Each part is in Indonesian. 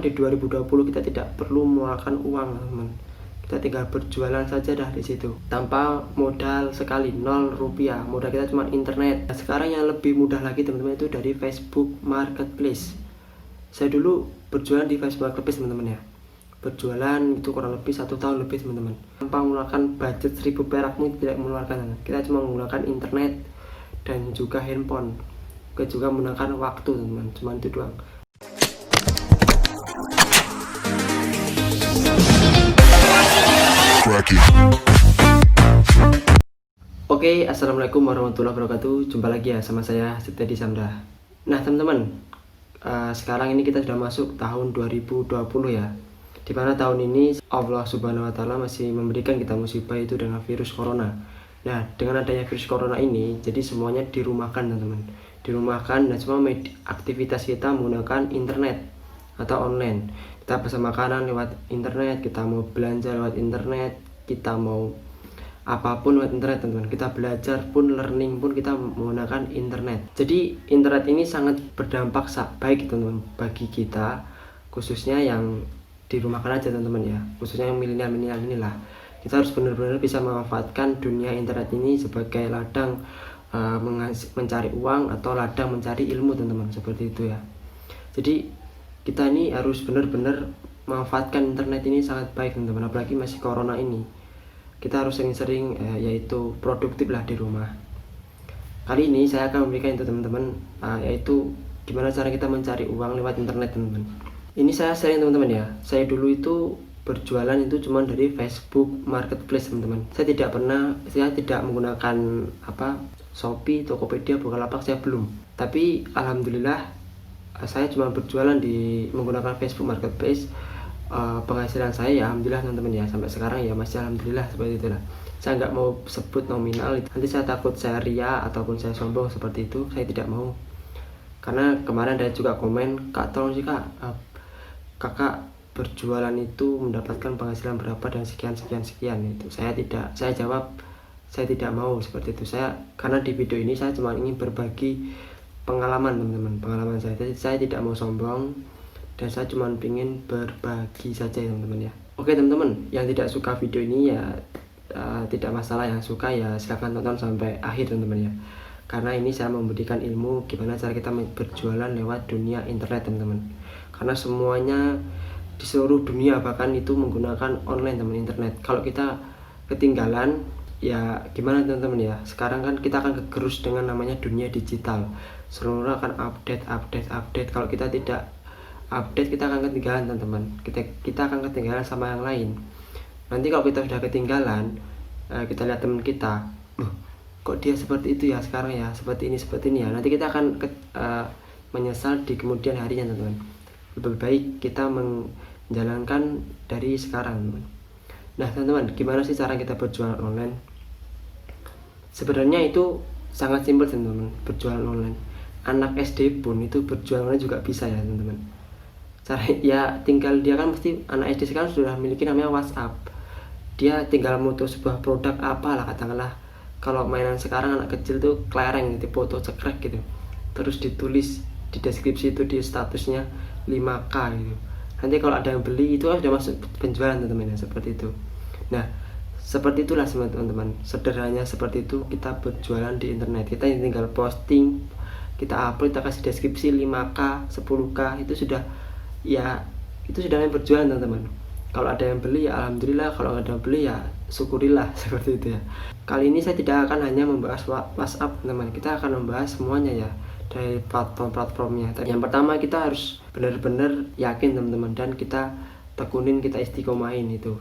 di 2020 kita tidak perlu mengeluarkan uang, teman. Kita tinggal berjualan saja dah di situ tanpa modal sekali, 0 rupiah. Modal kita cuma internet. Nah, sekarang yang lebih mudah lagi teman-teman itu dari Facebook Marketplace. Saya dulu berjualan di Facebook Marketplace teman-teman ya. Berjualan itu kurang lebih 1 tahun lebih teman-teman. Tanpa menggunakan budget 1000 perak pun tidak mengeluarkan. Kita cuma menggunakan internet dan juga handphone. Kita juga menggunakan waktu teman-teman. Cuma itu doang. Oke, assalamualaikum warahmatullahi wabarakatuh. Jumpa lagi ya sama saya Setia Samda. Nah teman-teman, sekarang ini kita sudah masuk tahun 2020 ya. Dimana tahun ini Allah Subhanahu Wa Taala masih memberikan kita musibah itu dengan virus corona. Nah dengan adanya virus corona ini, jadi semuanya dirumahkan teman-teman. Dirumahkan dan semua aktivitas kita menggunakan internet atau online. Kita pesan makanan lewat internet, kita mau belanja lewat internet, kita mau apapun lewat internet teman-teman. Kita belajar pun, learning pun kita menggunakan internet. Jadi internet ini sangat berdampak baik teman-teman bagi kita, khususnya yang dirumahkan aja teman-teman ya, khususnya yang milenial inilah. Kita harus benar-benar bisa memanfaatkan dunia internet ini sebagai ladang mencari uang atau ladang mencari ilmu teman-teman, seperti itu ya. Jadi kita ini harus benar-benar memanfaatkan internet ini sangat baik teman-teman, apalagi masih corona ini. Kita harus sering-sering yaitu produktif lah di rumah. Kali ini saya akan memberikan itu teman-teman, yaitu gimana cara kita mencari uang lewat internet teman-teman. Ini saya sharing teman-teman ya. Saya dulu itu berjualan itu cuma dari Facebook Marketplace teman-teman. Saya tidak menggunakan Shopee, Tokopedia, Bukalapak, saya belum. Tapi alhamdulillah saya cuma berjualan menggunakan Facebook Marketplace. Penghasilan saya ya alhamdulillah teman-teman ya, sampai sekarang ya masih alhamdulillah seperti itulah. Saya nggak mau sebut nominal, nanti saya takut saya ria ataupun saya sombong seperti itu, saya tidak mau. Karena kemarin ada juga komen, "Kak tolong sih kak, kakak berjualan itu mendapatkan penghasilan berapa dan sekian itu." Saya jawab saya tidak mau seperti itu. Karena di video ini saya cuma ingin berbagi pengalaman teman-teman, pengalaman saya. Jadi saya tidak mau sombong dan saya cuma ingin berbagi saja teman-teman ya. Oke teman-teman, yang tidak suka video ini ya tidak masalah, yang suka ya silahkan tonton sampai akhir teman-teman ya. Karena ini saya memberikan ilmu gimana cara kita berjualan lewat dunia internet teman-teman. Karena semuanya di seluruh dunia bahkan itu menggunakan online teman, internet. Kalau kita ketinggalan ya gimana teman-teman ya. Sekarang kan kita akan kegerus dengan namanya dunia digital. Seluruh akan update. Kalau kita tidak update kita akan ketinggalan teman-teman. Kita akan ketinggalan sama yang lain. Nanti kalau kita sudah ketinggalan, kita lihat teman kita, kok dia seperti itu ya sekarang ya, seperti ini ya. Nanti kita akan menyesal di kemudian harinya teman-teman. Lebih baik kita menjalankan dari sekarang teman-teman. Nah teman-teman, gimana sih cara kita berjualan online? Sebenarnya itu sangat simpel teman-teman, berjualan online. Anak SD pun itu berjualan online juga bisa ya teman-teman. Cara ya tinggal dia kan mesti, anak SD sekarang sudah memiliki namanya WhatsApp. Dia tinggal foto sebuah produk apalah katakanlah. Kalau mainan sekarang anak kecil tuh kelereng gitu, foto cekrek gitu. Terus ditulis di deskripsi itu di statusnya 5K gitu. Nanti kalau ada yang beli itu sudah masuk penjualan teman-teman ya, seperti itu. Nah seperti itulah teman-teman, sederhananya seperti itu kita berjualan di internet. Kita tinggal posting, kita upload, kita kasih deskripsi 5K, 10K, itu sudah namanya berjualan teman-teman. Kalau ada yang beli ya alhamdulillah, kalau nggak ada yang beli ya syukurilah seperti itu ya. Kali ini saya tidak akan hanya membahas WhatsApp teman-teman, kita akan membahas semuanya ya, dari platform-platformnya. Yang pertama kita harus benar-benar yakin teman-teman, dan kita tekunin, kita istiqomahin itu.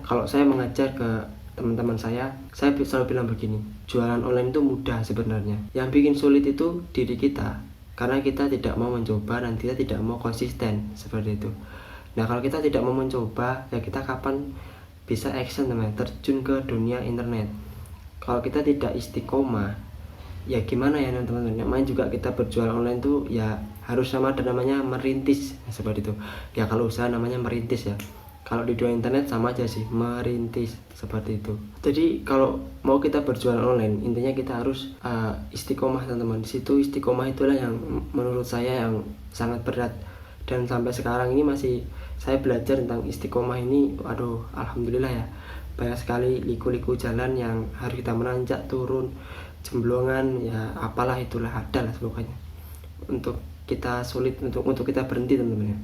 Kalau saya mengajar ke teman-teman saya selalu bilang begini, jualan online itu mudah sebenarnya. Yang bikin sulit itu diri kita, karena kita tidak mau mencoba dan kita tidak mau konsisten seperti itu. Nah kalau kita tidak mau mencoba ya kita kapan bisa action teman, terjun ke dunia internet. Kalau kita tidak istiqomah ya gimana ya teman-teman. Namanya juga kita berjualan online tuh ya harus sama, ada namanya merintis seperti itu ya. Kalau usaha namanya merintis ya, kalau di dunia internet sama aja sih, merintis seperti itu. Jadi kalau mau kita berjualan online, intinya kita harus istiqomah teman-teman. Di situ istiqomah itulah yang menurut saya yang sangat berat dan sampai sekarang ini masih saya belajar tentang istiqomah ini. Waduh, alhamdulillah ya, banyak sekali liku-liku jalan yang harus kita menanjak, turun, jemblongan, ya apalah itulah, ada lah pokoknya untuk kita sulit untuk kita berhenti teman-teman ya.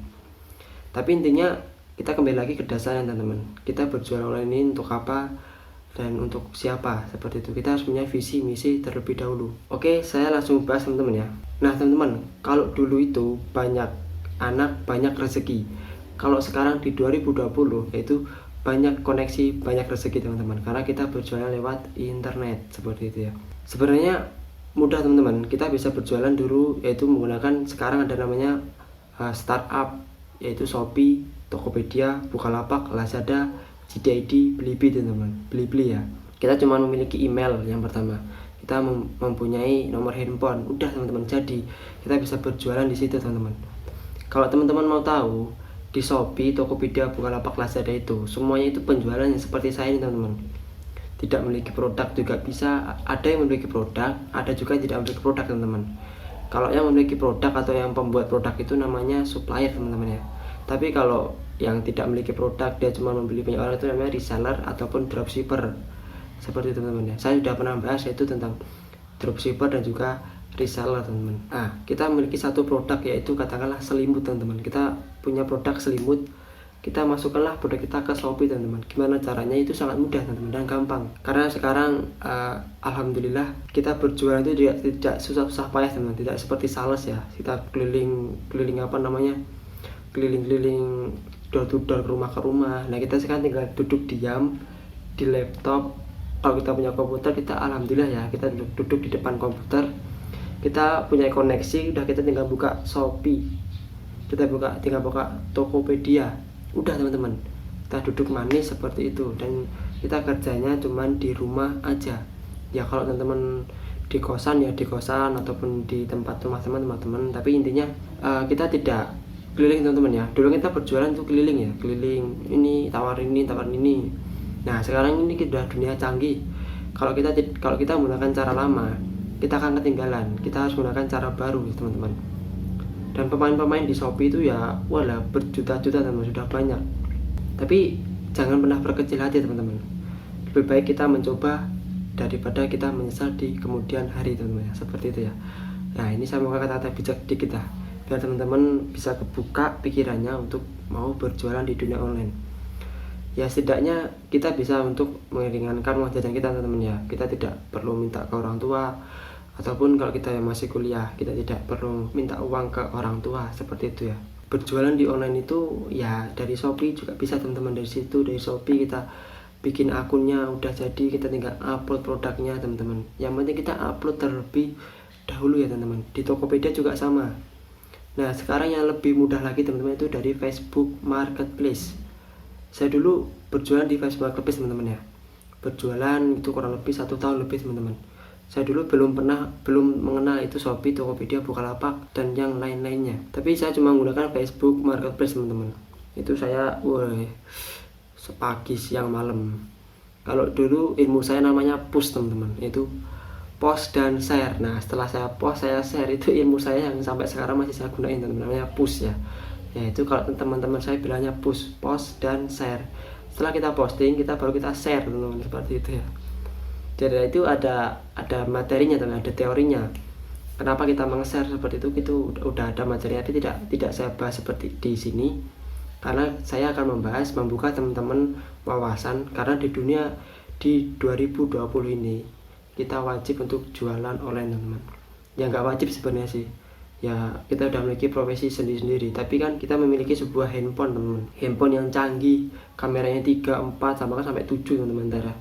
Tapi intinya kita kembali lagi ke dasarnya teman-teman, kita berjualan online ini untuk apa dan untuk siapa, seperti itu. Kita harus punya visi misi terlebih dahulu. Oke, saya langsung bahas teman-teman ya. Nah teman-teman, kalau dulu itu banyak anak banyak rezeki, kalau sekarang di 2020 yaitu banyak koneksi banyak rezeki teman-teman, karena kita berjualan lewat internet seperti itu ya. Sebenarnya mudah teman-teman, kita bisa berjualan dulu yaitu menggunakan, sekarang ada namanya startup, yaitu Shopee, Tokopedia, Bukalapak, Lazada, JDID, Blibli teman-teman, Blibli ya. Kita cuma memiliki email yang pertama, kita mempunyai nomor handphone, udah teman-teman, jadi kita bisa berjualan di situ teman-teman. Kalau teman-teman mau tahu, di Shopee, Tokopedia, Bukalapak, Lazada itu semuanya itu penjualan yang seperti saya ini teman-teman. Tidak memiliki produk juga bisa, ada yang memiliki produk, ada juga yang tidak memiliki produk teman-teman. Kalau yang memiliki produk atau yang pembuat produk itu namanya supplier teman-teman ya. Tapi kalau yang tidak memiliki produk, dia cuma membeli punya orang, itu namanya reseller ataupun dropshipper seperti itu teman-teman ya. Saya sudah pernah bahas yaitu tentang dropshipper dan juga reseller teman-teman. Nah, kita memiliki satu produk yaitu katakanlah selimut teman-teman. Kita punya produk selimut, kita masukkanlah produk kita ke Shopee teman-teman. Gimana caranya? Itu sangat mudah teman-teman dan gampang. Karena sekarang alhamdulillah kita berjualan itu tidak susah-susah payah teman-teman. Tidak seperti sales ya. Kita keliling door to door, rumah ke rumah. Nah, kita sekarang tinggal duduk diam di laptop. Kalau kita punya komputer, kita alhamdulillah ya, kita duduk di depan komputer, kita punya koneksi, udah kita tinggal buka Shopee, kita tinggal buka Tokopedia, udah teman-teman, kita duduk manis seperti itu. Dan kita kerjanya cuman di rumah aja ya. Kalau teman-teman di kosan ya di kosan, ataupun di tempat rumah teman-teman. Tapi intinya kita tidak keliling teman-teman ya. Dulu kita berjualan tuh keliling ya, keliling ini tawarin ini. Nah sekarang ini kita dunia canggih. Kalau kita menggunakan cara lama, kita akan ketinggalan. Kita harus menggunakan cara baru teman-teman. Dan pemain-pemain di Shopee itu ya walah berjuta-juta teman-teman, sudah banyak. Tapi jangan pernah berkecil hati teman-teman. Lebih baik kita mencoba daripada kita menyesal di kemudian hari teman-teman, seperti itu ya. Nah ini saya mau kata-kata bijak dikit lah, biar teman-teman bisa kebuka pikirannya untuk mau berjualan di dunia online. Ya setidaknya kita bisa untuk meringankan uang jajan kita teman-teman ya. Kita tidak perlu minta ke orang tua, ataupun kalau kita yang masih kuliah, kita tidak perlu minta uang ke orang tua, seperti itu ya. Berjualan di online itu ya dari Shopee juga bisa teman-teman. Dari situ, dari Shopee kita bikin akunnya, udah jadi, kita tinggal upload produknya teman-teman. Yang penting kita upload terlebih dahulu ya teman-teman. Di Tokopedia juga sama. Nah sekarang yang lebih mudah lagi teman-teman itu dari Facebook Marketplace. Saya dulu berjualan di Facebook Marketplace teman-teman ya. Berjualan itu kurang lebih 1 tahun lebih teman-teman. Saya dulu belum mengenal itu Shopee, Tokopedia, Bukalapak, dan yang lain-lainnya. Tapi saya cuma menggunakan Facebook Marketplace teman-teman. Itu saya sepagi siang malam. Kalau dulu ilmu saya namanya push teman-teman, itu post dan share. Nah setelah saya post, saya share, itu ilmu saya yang sampai sekarang masih saya gunain teman-teman, namanya push ya. Ya itu kalau teman-teman saya bilangnya push, post dan share. Setelah kita posting, baru kita share teman-teman, seperti itu ya. Jadi itu ada materinya dan ada teorinya. Kenapa kita meng-share seperti itu udah ada materinya. Tapi tidak saya bahas seperti di sini, karena saya akan membuka teman-teman wawasan. Karena di dunia di 2020 ini kita wajib untuk jualan online teman-teman. Ya nggak wajib sebenarnya sih. Ya kita udah memiliki profesi sendiri-sendiri, tapi kan kita memiliki sebuah handphone teman-teman. Handphone yang canggih, kameranya 3, 4, sampai 7 teman-teman.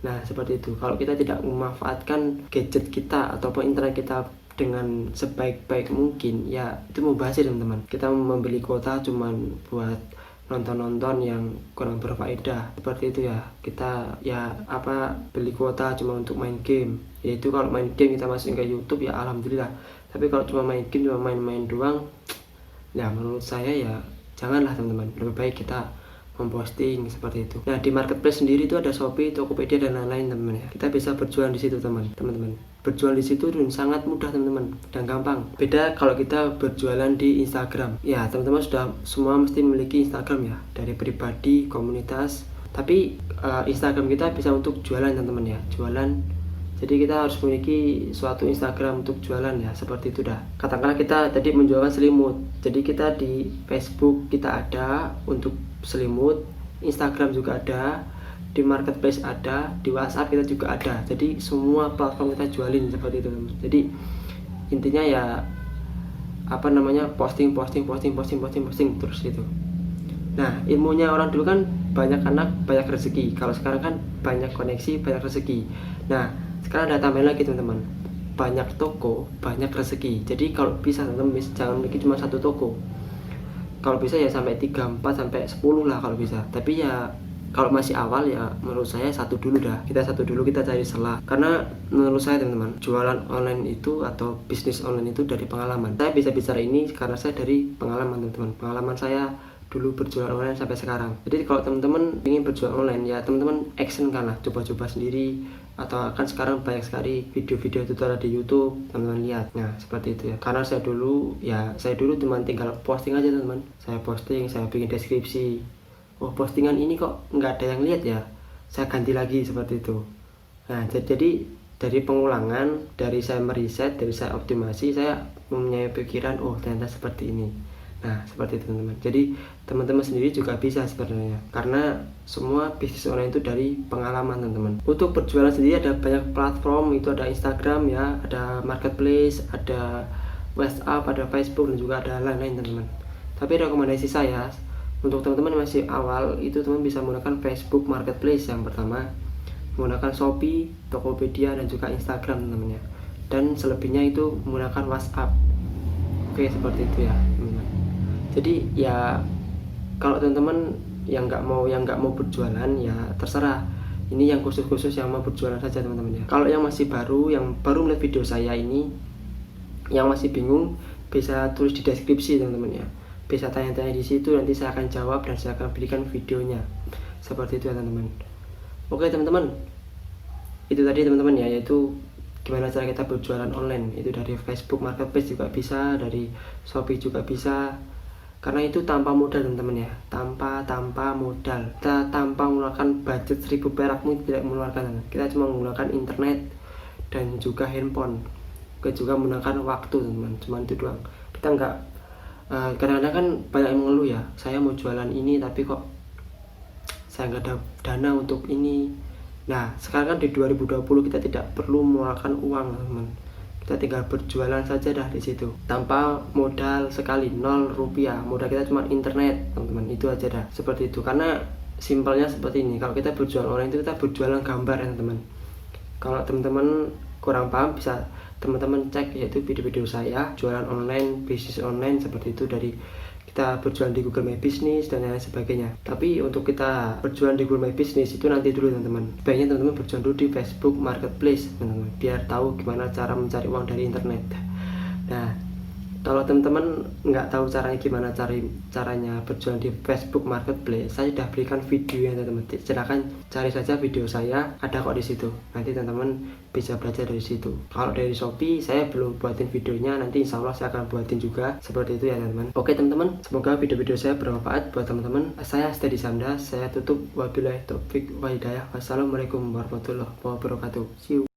Nah seperti itu. Kalau kita tidak memanfaatkan gadget kita ataupun internet kita dengan sebaik-baik mungkin, ya itu mubazir teman-teman. Kita membeli kuota cuman buat nonton-nonton yang kurang berfaedah, seperti itu ya. Kita beli kuota cuma untuk main game. Yaitu kalau main game kita masukin ke YouTube ya alhamdulillah. Tapi kalau cuma main game, cuma main-main doang, ya menurut saya ya janganlah teman-teman. Lebih baik kita memposting seperti itu. Nah, di marketplace sendiri itu ada Shopee, Tokopedia dan lain-lain teman-teman ya. Kita bisa berjualan di situ teman-teman. Berjualan di situ dan sangat mudah teman-teman dan gampang. Beda kalau kita berjualan di Instagram. Ya, teman-teman sudah semua mesti memiliki Instagram ya, dari pribadi, komunitas. Tapi Instagram kita bisa untuk jualan teman-teman ya, jualan. Jadi kita harus memiliki suatu Instagram untuk jualan ya, seperti itu dah. Katakanlah kita tadi menjualkan selimut. Jadi kita di Facebook kita ada untuk selimut, Instagram juga ada, di marketplace ada, di WhatsApp kita juga ada. Jadi semua platform kita jualin seperti itu teman. Jadi intinya ya posting terus gitu. Nah, ilmunya orang dulu kan banyak anak banyak rezeki. Kalau sekarang kan banyak koneksi banyak rezeki. Nah, sekarang ada tambahan lagi teman-teman, banyak toko banyak rezeki. Jadi kalau bisa teman-teman jangan memiliki cuma satu toko. Kalau bisa ya sampai 3, 4 sampai 10 lah kalau bisa. Tapi ya kalau masih awal ya menurut saya satu dulu dah. Kita cari celah. Karena menurut saya teman-teman, jualan online itu atau bisnis online itu dari pengalaman. Saya bisa bicara ini karena saya dari pengalaman teman-teman. Pengalaman saya dulu berjualan online sampai sekarang. Jadi kalau teman-teman ingin berjualan online ya teman-teman action kan lah, coba-coba sendiri. Atau kan sekarang banyak sekali video-video tutorial di YouTube, teman-teman lihat. Nah, seperti itu ya. Karena saya dulu cuma tinggal posting aja teman-teman. Saya posting, saya bikin deskripsi. Oh, postingan ini kok nggak ada yang lihat ya, saya ganti lagi seperti itu. Nah, jadi dari pengulangan, dari saya meriset, dari saya optimasi, saya mempunyai pikiran, oh ternyata seperti ini. Nah, seperti itu teman-teman. Jadi teman-teman sendiri juga bisa sebenarnya, karena semua bisnis online itu dari pengalaman teman-teman. Untuk berjualan sendiri ada banyak platform, itu ada Instagram ya, ada marketplace, ada WhatsApp, ada Facebook dan juga ada lain-lain teman-teman. Tapi rekomendasi saya untuk teman-teman masih awal itu teman bisa menggunakan Facebook Marketplace yang pertama, menggunakan Shopee, Tokopedia dan juga Instagram teman-teman ya. Dan selebihnya itu menggunakan WhatsApp. Oke, seperti itu ya teman-teman. Jadi ya kalau teman-teman yang nggak mau berjualan ya terserah. Ini yang khusus yang mau berjualan saja teman-teman ya. Kalau yang masih baru, yang baru melihat video saya ini, yang masih bingung bisa tulis di deskripsi teman-teman ya. Bisa tanya-tanya di situ, nanti saya akan jawab dan saya akan berikan videonya seperti itu ya teman-teman. Oke teman-teman, itu tadi teman-teman ya, yaitu gimana cara kita berjualan online. Itu dari Facebook Marketplace juga bisa, dari Shopee juga bisa, karena itu tanpa modal teman-teman ya, tanpa modal. Kita tanpa mengeluarkan budget 1000 perak pun tidak mengeluarkan, kita cuma menggunakan internet dan juga handphone, kita juga menggunakan waktu teman-teman, cuma itu doang. Kita nggak kadang-kadang kan banyak yang mengeluh ya, saya mau jualan ini tapi kok saya nggak ada dana untuk ini. Nah, sekarang kan di 2020 kita tidak perlu mengeluarkan uang teman, kita tinggal berjualan saja dah di situ tanpa modal sekali, 0 rupiah. Modal kita cuma internet teman-teman, itu aja dah, seperti itu. Karena simpelnya seperti ini, kalau kita berjualan online itu kita berjualan gambar ya teman-teman. Kalau teman-teman kurang paham bisa teman-teman cek yaitu video-video saya jualan online, bisnis online seperti itu, dari kita berjualan di Google My Business dan lain sebagainya. Tapi untuk kita berjualan di Google My Business itu nanti dulu teman-teman. Baiknya teman-teman berjualan dulu di Facebook Marketplace teman-teman, biar tahu gimana cara mencari uang dari internet. Nah, kalau teman-teman nggak tahu caranya gimana caranya berjualan di Facebook Marketplace, saya sudah berikan videonya teman-teman. Silakan cari saja video saya, ada kok di situ. Nanti teman-teman bisa belajar dari situ. Kalau dari Shopee saya belum buatin videonya, nanti insya Allah saya akan buatin juga seperti itu ya teman-teman. Oke teman-teman, semoga video-video saya bermanfaat buat teman-teman. Saya Steady Samda, saya tutup. Wabillahi taufik wa hidayah. Wassalamualaikum warahmatullahi wabarakatuh. See you.